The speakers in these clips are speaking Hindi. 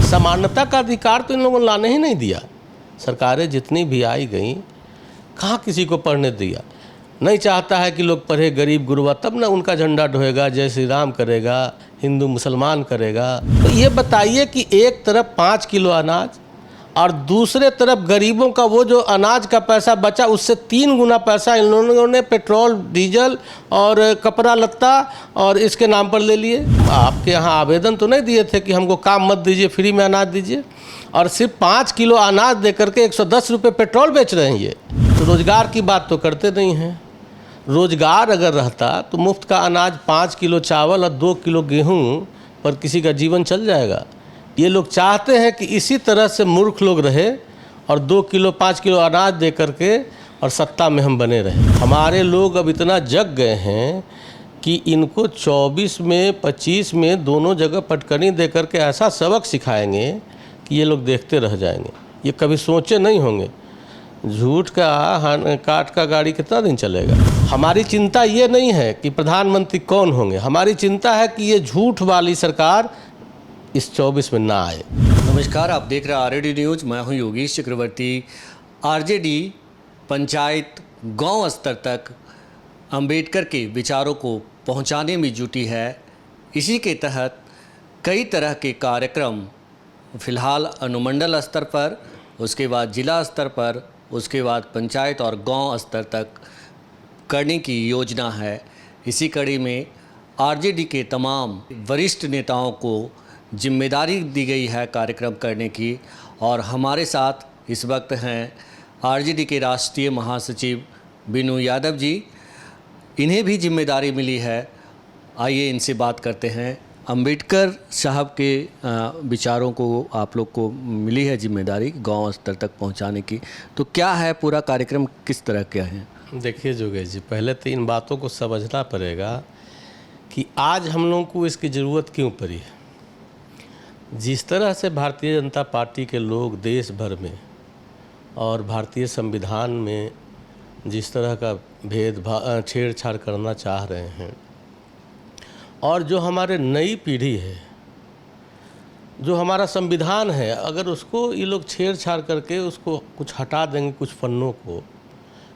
समानता का अधिकार तो इन लोगों ने लाने ही नहीं दिया। सरकारें जितनी भी आई गई, कहाँ किसी को पढ़ने दिया। नहीं चाहता है कि लोग पढ़े, गरीब गुरबा, तब ना उनका झंडा ढोएगा, जय श्री राम करेगा, हिंदू मुसलमान करेगा। तो ये बताइए कि एक तरफ 5 किलो अनाज और दूसरे तरफ गरीबों का वो जो अनाज का पैसा बचा उससे 3 गुना पैसा इन लोगों ने पेट्रोल, डीजल और कपड़ा लत्ता और इसके नाम पर ले लिए। आपके यहाँ आवेदन तो नहीं दिए थे कि हमको काम मत दीजिए, फ्री में अनाज दीजिए, और सिर्फ 5 किलो अनाज दे करके 110 रुपये पेट्रोल बेच रहे हैं। ये तो रोज़गार की बात तो करते नहीं हैं। रोज़गार अगर रहता तो मुफ्त का अनाज 5 किलो चावल और 2 किलो गेहूँ पर किसी का जीवन चल जाएगा। ये लोग चाहते हैं कि इसी तरह से मूर्ख लोग रहे और 2 किलो 5 किलो अनाज दे करके और सत्ता में हम बने रहे। हमारे लोग अब इतना जग गए हैं कि इनको 24 में 25 में दोनों जगह पटकनी दे करके ऐसा सबक सिखाएंगे कि ये लोग देखते रह जाएंगे। ये कभी सोचे नहीं होंगे झूठ का काट का गाड़ी कितना दिन चलेगा। हमारी चिंता ये नहीं है कि प्रधानमंत्री कौन होंगे, हमारी चिंता है कि ये झूठ वाली सरकार इस 24 में ना आए। नमस्कार, आप देख रहे हैं आरजेडी न्यूज़। मैं हूं योगेश चक्रवर्ती। आरजेडी पंचायत गांव स्तर तक अंबेडकर के विचारों को पहुंचाने में जुटी है। इसी के तहत कई तरह के कार्यक्रम फ़िलहाल अनुमंडल स्तर पर, उसके बाद जिला स्तर पर, उसके बाद पंचायत और गांव स्तर तक करने की योजना है। इसी कड़ी में आरजेडी के तमाम वरिष्ठ नेताओं को जिम्मेदारी दी गई है कार्यक्रम करने की, और हमारे साथ इस वक्त हैं आरजेडी के राष्ट्रीय महासचिव बीनू यादव जी। इन्हें भी जिम्मेदारी मिली है। आइए इनसे बात करते हैं। अंबेडकर साहब के विचारों को आप लोग को मिली है जिम्मेदारी गांव स्तर तक पहुंचाने की, तो क्या है पूरा कार्यक्रम, किस तरह का है? देखिए जोगेश जी, पहले तो इन बातों को समझना पड़ेगा कि आज हम लोगों को इसकी ज़रूरत क्यों पड़ी है। जिस तरह से भारतीय जनता पार्टी के लोग देश भर में और भारतीय संविधान में जिस तरह का भेदभाव छेड़छाड़ करना चाह रहे हैं, और जो हमारे नई पीढ़ी है, जो हमारा संविधान है, अगर उसको ये लोग छेड़छाड़ करके उसको कुछ हटा देंगे, कुछ पन्नों को,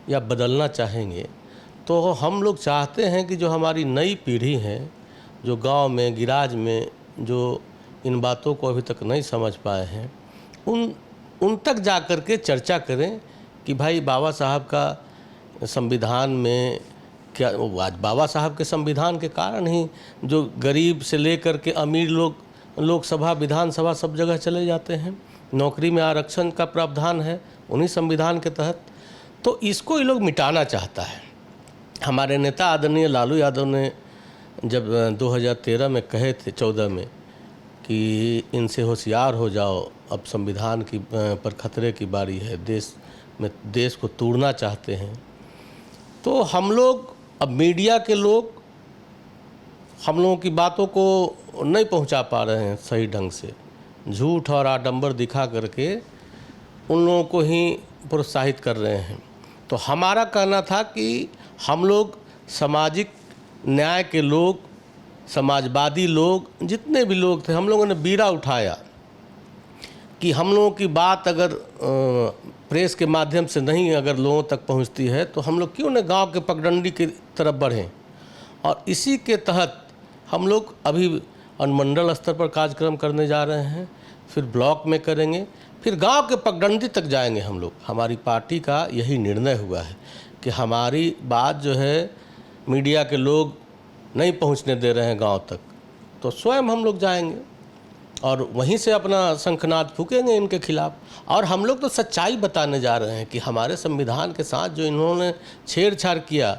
या बदलना चाहेंगे, तो हम लोग चाहते हैं कि जो हमारी नई पीढ़ी है, जो गांव में गिराज में जो इन बातों को अभी तक नहीं समझ पाए हैं, उन तक जा कर के चर्चा करें कि भाई बाबा साहब का संविधान में क्या, आज बाबा साहब के संविधान के कारण ही जो गरीब से लेकर के अमीर लोग लोकसभा, विधानसभा सब जगह चले जाते हैं। नौकरी में आरक्षण का प्रावधान है उन्हीं संविधान के तहत। तो इसको ये लोग मिटाना चाहता है। हमारे नेता आदरणीय लालू यादव ने जब 2013 में कहे थे, 14 में, कि इनसे होशियार हो जाओ, अब संविधान की पर खतरे की बारी है, देश को तोड़ना चाहते हैं। तो हम लोग, अब मीडिया के लोग हम लोगों की बातों को नहीं पहुंचा पा रहे हैं सही ढंग से, झूठ और आडंबर दिखा करके उन लोगों को ही प्रोत्साहित कर रहे हैं। तो हमारा कहना था कि हम लोग सामाजिक न्याय के लोग, समाजवादी लोग, जितने भी लोग थे, हम लोगों ने बीड़ा उठाया कि हम लोगों की बात अगर प्रेस के माध्यम से नहीं अगर लोगों तक पहुंचती है तो हम लोग क्यों न गांव के पगडंडी की तरफ बढ़ें। और इसी के तहत हम लोग अभी अनुमंडल स्तर पर कार्यक्रम करने जा रहे हैं, फिर ब्लॉक में करेंगे, फिर गांव के पगडंडी तक जाएंगे हम लोग। हमारी पार्टी का यही निर्णय हुआ है कि हमारी बात जो है मीडिया के लोग नहीं पहुंचने दे रहे हैं गांव तक, तो स्वयं हम लोग जाएंगे और वहीं से अपना शंखनाद फूकेंगे इनके खिलाफ। और हम लोग तो सच्चाई बताने जा रहे हैं कि हमारे संविधान के साथ जो इन्होंने छेड़छाड़ किया,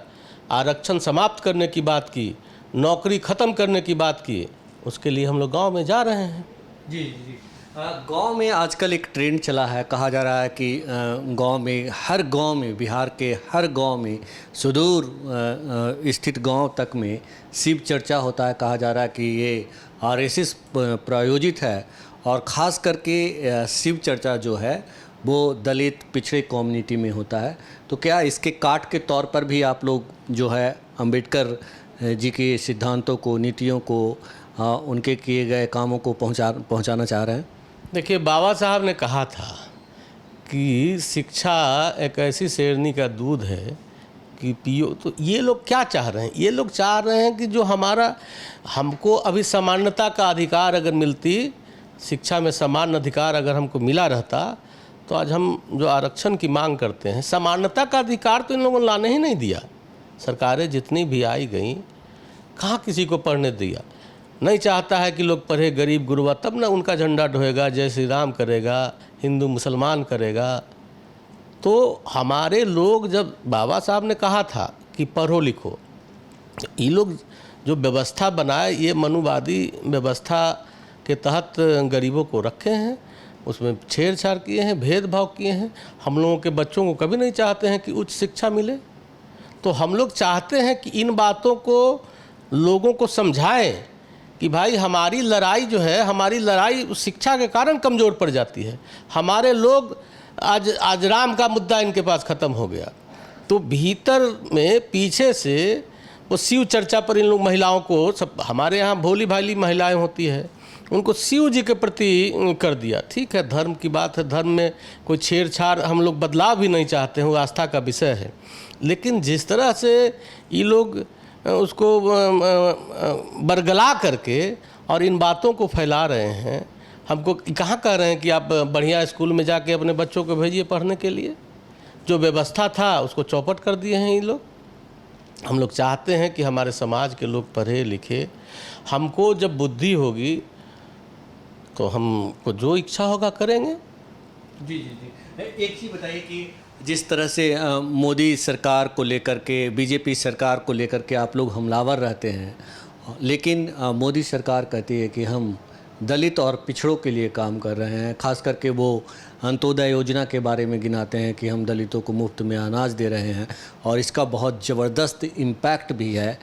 आरक्षण समाप्त करने की बात की, नौकरी ख़त्म करने की बात की, उसके लिए हम लोग गांव में जा रहे हैं। जी जी। गांव में आजकल एक ट्रेंड चला है, कहा जा रहा है कि गांव में, हर गांव में, बिहार के हर गांव में, सुदूर स्थित गांव तक में शिव चर्चा होता है। कहा जा रहा है कि ये आरएसएस प्रायोजित है, और ख़ास करके शिव चर्चा जो है वो दलित पिछड़े कम्युनिटी में होता है। तो क्या इसके काट के तौर पर भी आप लोग जो है अंबेडकर जी के सिद्धांतों को, नीतियों को, उनके किए गए कामों को पहुंचाना चाह रहे हैं? देखिए, बाबा साहब ने कहा था कि शिक्षा एक ऐसी शेरनी का दूध है कि पियो। तो ये लोग क्या चाह रहे हैं? ये लोग चाह रहे हैं कि जो हमको अभी समानता का अधिकार अगर मिलती, शिक्षा में समान अधिकार अगर हमको मिला रहता, तो आज हम जो आरक्षण की मांग करते हैं, समानता का अधिकार तो इन लोगों ने लाने ही नहीं दिया। सरकारें जितनी भी आई गई, कहाँ किसी को पढ़ने दिया? नहीं चाहता है कि लोग पढ़े, गरीब गुरबा, तब ना उनका झंडा ढोएगा, जय श्री राम करेगा, हिंदू मुसलमान करेगा। तो हमारे लोग, जब बाबा साहब ने कहा था कि पढ़ो लिखो, ये लोग जो व्यवस्था बनाए, ये मनुवादी व्यवस्था के तहत गरीबों को रखे हैं, उसमें छेड़छाड़ किए हैं, भेदभाव किए हैं। हम लोगों के बच्चों को कभी नहीं चाहते हैं कि उच्च शिक्षा मिले। तो हम लोग चाहते हैं कि इन बातों को लोगों को समझाएं कि भाई हमारी लड़ाई जो है, हमारी लड़ाई शिक्षा के कारण कमज़ोर पड़ जाती है। हमारे लोग आज राम का मुद्दा इनके पास ख़त्म हो गया, तो भीतर में पीछे से वो शिव चर्चा पर इन लोग महिलाओं को, सब हमारे यहाँ भोली भाली महिलाएं होती है, उनको शिव जी के प्रति कर दिया। ठीक है, धर्म की बात है, धर्म में कोई छेड़छाड़, हम लोग बदलाव भी नहीं चाहते हैं, वो आस्था का विषय है। लेकिन जिस तरह से ये लोग उसको बरगला करके और इन बातों को फैला रहे हैं, हमको कहाँ कह रहे हैं कि आप बढ़िया स्कूल में जाके अपने बच्चों को भेजिए पढ़ने के लिए? जो व्यवस्था था उसको चौपट कर दिए हैं ये लोग। हम लोग चाहते हैं कि हमारे समाज के लोग पढ़े लिखे। हमको जब बुद्धि होगी तो हमको जो इच्छा होगा करेंगे। जी जी जी, एक चीज़ बताइए कि जिस तरह से मोदी सरकार को लेकर के, बीजेपी सरकार को लेकर के आप लोग हमलावर रहते हैं, लेकिन मोदी सरकार कहती है कि हम दलित और पिछड़ों के लिए काम कर रहे हैं। खास करके वो अंत्योदय योजना के बारे में गिनाते हैं कि हम दलितों को मुफ्त में अनाज दे रहे हैं और इसका बहुत ज़बरदस्त इम्पैक्ट भी है।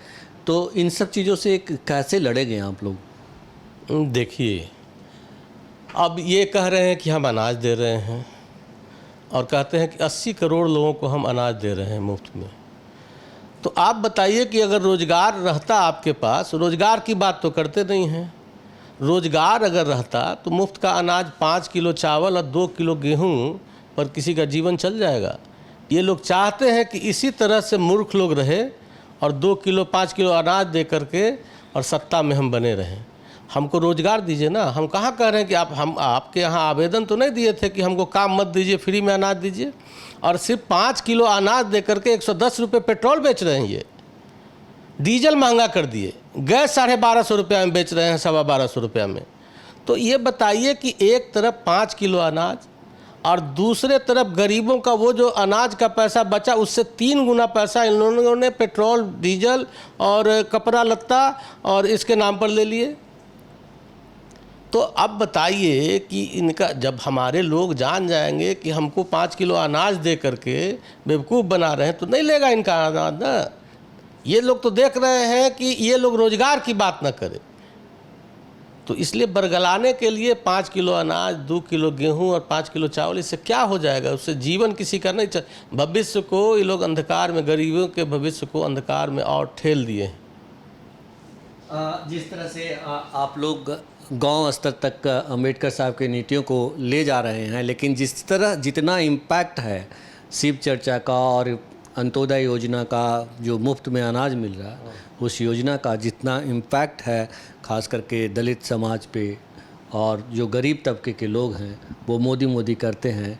तो इन सब चीज़ों से कैसे लड़ेंगे आप लोग? देखिए, अब ये कह रहे हैं कि हम अनाज दे रहे हैं और कहते हैं कि 80 करोड़ लोगों को हम अनाज दे रहे हैं मुफ्त में। तो आप बताइए कि अगर रोज़गार रहता आपके पास, रोज़गार की बात तो करते नहीं हैं। रोज़गार अगर रहता तो मुफ्त का अनाज 5 किलो चावल और 2 किलो गेहूं पर किसी का जीवन चल जाएगा। ये लोग चाहते हैं कि इसी तरह से मूर्ख लोग रहे और 2 किलो 5 किलो अनाज दे करके और सत्ता में हम बने रहें। हमको रोज़गार दीजिए ना। हम कहाँ कह रहे हैं कि हम आपके यहाँ आवेदन तो नहीं दिए थे कि हमको काम मत दीजिए, फ्री में अनाज दीजिए। और सिर्फ 5 किलो अनाज दे करके 110 रुपये पेट्रोल बेच रहे हैं। ये डीजल महंगा कर दिए, गैस 1250 रुपया में बेच रहे हैं, 1250 रुपया में। तो ये बताइए कि एक तरफ 5 किलो अनाज और दूसरे तरफ गरीबों का वो जो अनाज का पैसा बचा उससे 3 गुना पैसा इन लोगों ने पेट्रोल, डीजल और कपड़ा लत्ता और इसके नाम पर ले लिए। तो अब बताइए कि इनका, जब हमारे लोग जान जाएंगे कि हमको 5 किलो अनाज दे करके बेवकूफ़ बना रहे हैं, तो नहीं लेगा इनका अनाज ना। ये लोग तो देख रहे हैं कि ये लोग रोज़गार की बात ना करें, तो इसलिए बरगलाने के लिए 5 किलो अनाज, 2 किलो गेहूं और 5 किलो चावल, इससे क्या हो जाएगा? उससे जीवन किसी का नहीं भविष्य को ये लोग अंधकार में, गरीबों के भविष्य को अंधकार में और ठेल दिए हैं। जिस तरह से आप लोग गांव स्तर तक अंबेडकर साहब की नीतियों को ले जा रहे हैं, लेकिन जितना इम्पैक्ट है शिव चर्चा का और अंत्योदय योजना का, जो मुफ्त में अनाज मिल रहा है, उस योजना का जितना इम्पैक्ट है खास करके दलित समाज पे और जो गरीब तबके के लोग हैं, वो मोदी करते हैं।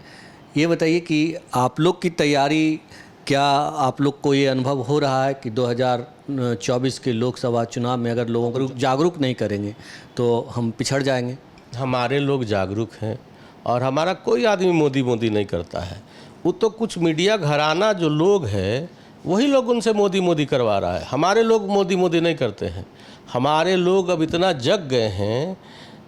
ये बताइए कि आप लोग की तैयारी, क्या आप लोग को ये अनुभव हो रहा है कि 2024 के लोकसभा चुनाव में अगर लोगों को जागरूक नहीं करेंगे तो हम पिछड़ जाएंगे? हमारे लोग जागरूक हैं और हमारा कोई आदमी मोदी नहीं करता है। वो तो कुछ मीडिया घराना जो लोग हैं वही लोग उनसे मोदी करवा रहा है। हमारे लोग मोदी नहीं करते हैं। हमारे लोग अब इतना जग गए हैं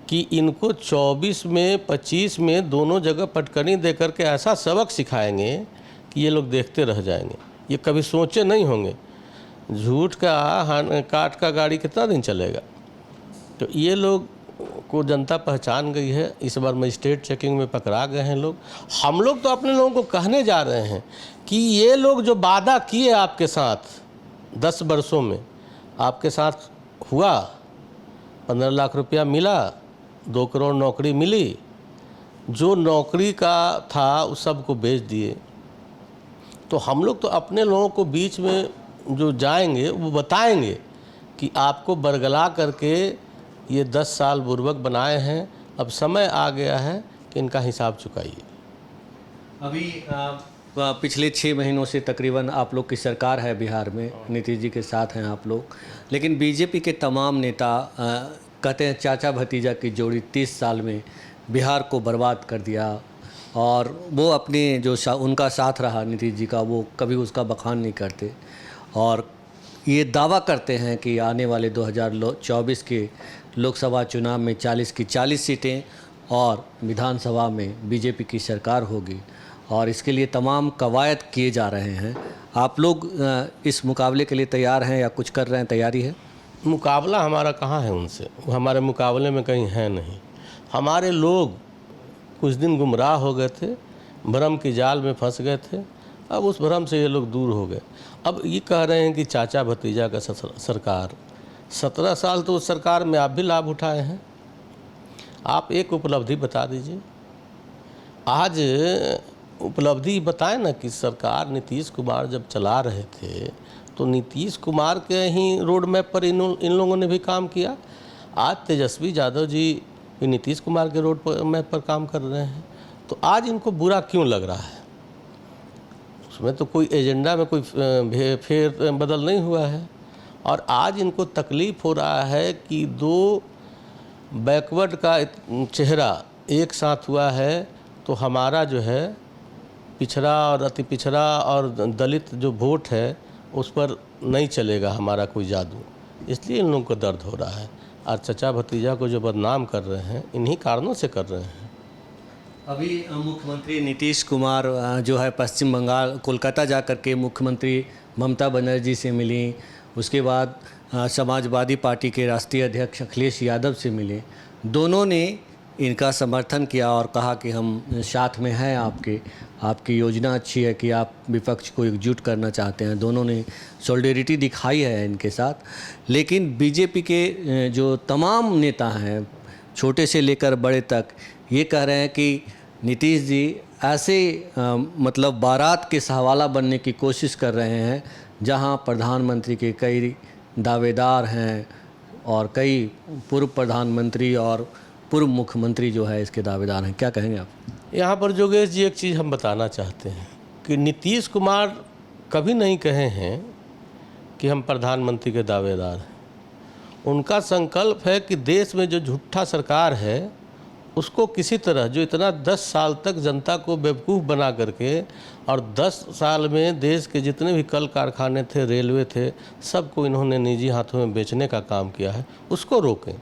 कि इनको 24 में 25 में दोनों जगह पटकनी दे करके ऐसा सबक सिखाएंगे कि ये लोग देखते रह जाएंगे। ये कभी सोचे नहीं होंगे झूठ का काट का गाड़ी कितना दिन चलेगा। तो ये लोग को जनता पहचान गई है। इस बार मजिस्ट्रेट चेकिंग में पकड़ा गए हैं लोग। हम लोग तो अपने लोगों को कहने जा रहे हैं कि ये लोग जो वादा किए आपके साथ 10 वर्षों में, आपके साथ हुआ, 15 लाख रुपया मिला, 2 करोड़ नौकरी मिली, जो नौकरी का था उस सब को बेच दिए। तो हम लोग तो अपने लोगों को बीच में जो जाएंगे वो बताएंगे कि आपको बरगला करके ये 10 साल बुर्बक बनाए हैं, अब समय आ गया है कि इनका हिसाब चुकाइए। अभी पिछले 6 महीनों से तकरीबन आप लोग की सरकार है बिहार में, नीतीश जी के साथ हैं आप लोग, लेकिन बीजेपी के तमाम नेता कहते हैं चाचा भतीजा की जोड़ी 30 साल में बिहार को बर्बाद कर दिया, और वो अपने जो उनका साथ रहा नीतीश जी का, वो कभी उसका बखान नहीं करते और ये दावा करते हैं कि आने वाले 2024 के लोकसभा चुनाव में 40 की 40 सीटें और विधानसभा में बीजेपी की सरकार होगी, और इसके लिए तमाम कवायद किए जा रहे हैं। आप लोग इस मुकाबले के लिए तैयार हैं या कुछ कर रहे हैं, तैयारी है? मुकाबला हमारा कहाँ है उनसे, वो हमारे मुकाबले में कहीं है नहीं। हमारे लोग कुछ दिन गुमराह हो गए थे, भ्रम की जाल में फंस गए थे, अब उस भ्रम से ये लोग दूर हो गए। अब ये कह रहे हैं कि चाचा भतीजा का सरकार, 17 साल तो उस सरकार में आप भी लाभ उठाए हैं। आप एक उपलब्धि बता दीजिए, आज उपलब्धि बताएं ना कि सरकार नीतीश कुमार जब चला रहे थे तो नीतीश कुमार के ही रोड मैप पर इन लोगों ने भी काम किया। आज तेजस्वी यादव जी भी नीतीश कुमार के रोड मैप पर काम कर रहे हैं, तो आज इनको बुरा क्यों लग रहा है? उसमें तो कोई एजेंडा में कोई फेर बदल नहीं हुआ है। और आज इनको तकलीफ़ हो रहा है कि 2 बैकवर्ड का चेहरा एक साथ हुआ है, तो हमारा जो है पिछड़ा और अति पिछड़ा और दलित जो वोट है उस पर नहीं चलेगा हमारा कोई जादू, इसलिए इन लोगों को दर्द हो रहा है। और चचा भतीजा को जो बदनाम कर रहे हैं इन्हीं कारणों से कर रहे हैं। अभी मुख्यमंत्री नीतीश कुमार जो है पश्चिम बंगाल कोलकाता जा कर के मुख्यमंत्री ममता बनर्जी से मिली, उसके बाद समाजवादी पार्टी के राष्ट्रीय अध्यक्ष अखिलेश यादव से मिले। दोनों ने इनका समर्थन किया और कहा कि हम साथ में हैं आपकी योजना अच्छी है कि आप विपक्ष को एकजुट करना चाहते हैं। दोनों ने सॉलिडेरिटी दिखाई है इनके साथ। लेकिन बीजेपी के जो तमाम नेता हैं, छोटे से लेकर बड़े तक, ये कह रहे हैं कि नीतीश जी ऐसे मतलब बारात के सहवाला बनने की कोशिश कर रहे हैं जहां प्रधानमंत्री के कई दावेदार हैं और कई पूर्व प्रधानमंत्री और पूर्व मुख्यमंत्री जो है इसके दावेदार हैं। क्या कहेंगे आप? यहाँ पर योगेश जी एक चीज़ हम बताना चाहते हैं कि नीतीश कुमार कभी नहीं कहे हैं कि हम प्रधानमंत्री के दावेदार हैं। उनका संकल्प है कि देश में जो झूठा सरकार है उसको किसी तरह, जो इतना 10 साल तक जनता को बेवकूफ़ बना करके और 10 साल में देश के जितने भी कल कारखाने थे, रेलवे थे, सबको इन्होंने निजी हाथों में बेचने का काम किया है, उसको रोकें।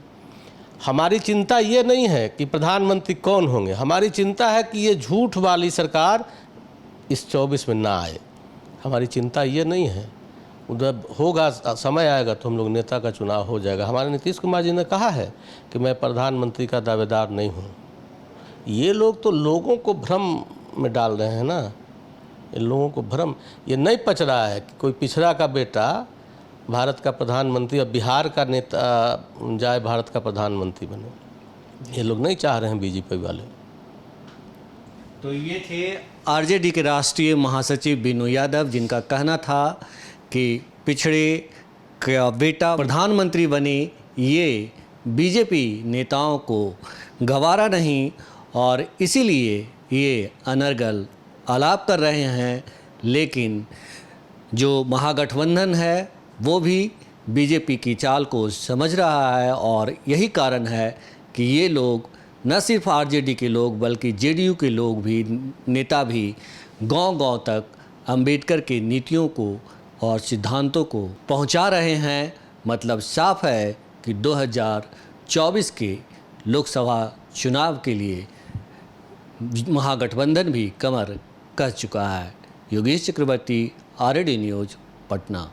हमारी चिंता ये नहीं है कि प्रधानमंत्री कौन होंगे, हमारी चिंता है कि ये झूठ वाली सरकार इस 24 में ना आए। हमारी चिंता ये नहीं है, उधर होगा, समय आएगा तो हम लोग नेता का चुनाव हो जाएगा। हमारे नीतीश कुमार जी ने कहा है कि मैं प्रधानमंत्री का दावेदार नहीं हूँ। ये लोग तो लोगों को भ्रम में डाल रहे हैं ना, इन लोगों को भ्रम, ये नहीं पच रहा है कि कोई पिछड़ा का बेटा भारत का प्रधानमंत्री और बिहार का नेता जाए भारत का प्रधानमंत्री बने। ये लोग नहीं चाह रहे हैं बीजेपी वाले। तो ये थे आरजेडी के राष्ट्रीय महासचिव बीनू यादव, जिनका कहना था कि पिछड़े का बेटा प्रधानमंत्री बने, ये बीजेपी नेताओं को गवारा नहीं और इसीलिए ये अनर्गल आलाप कर रहे हैं। लेकिन जो महागठबंधन है वो भी बीजेपी की चाल को समझ रहा है और यही कारण है कि ये लोग, न सिर्फ आरजेडी के लोग बल्कि जेडीयू के लोग भी, नेता भी गांव-गांव तक अंबेडकर की नीतियों को और सिद्धांतों को पहुंचा रहे हैं। मतलब साफ है कि 2024 के लोकसभा चुनाव के लिए महागठबंधन भी कमर कस चुका है। योगेश चक्रवर्ती, आरएडी न्यूज़, पटना।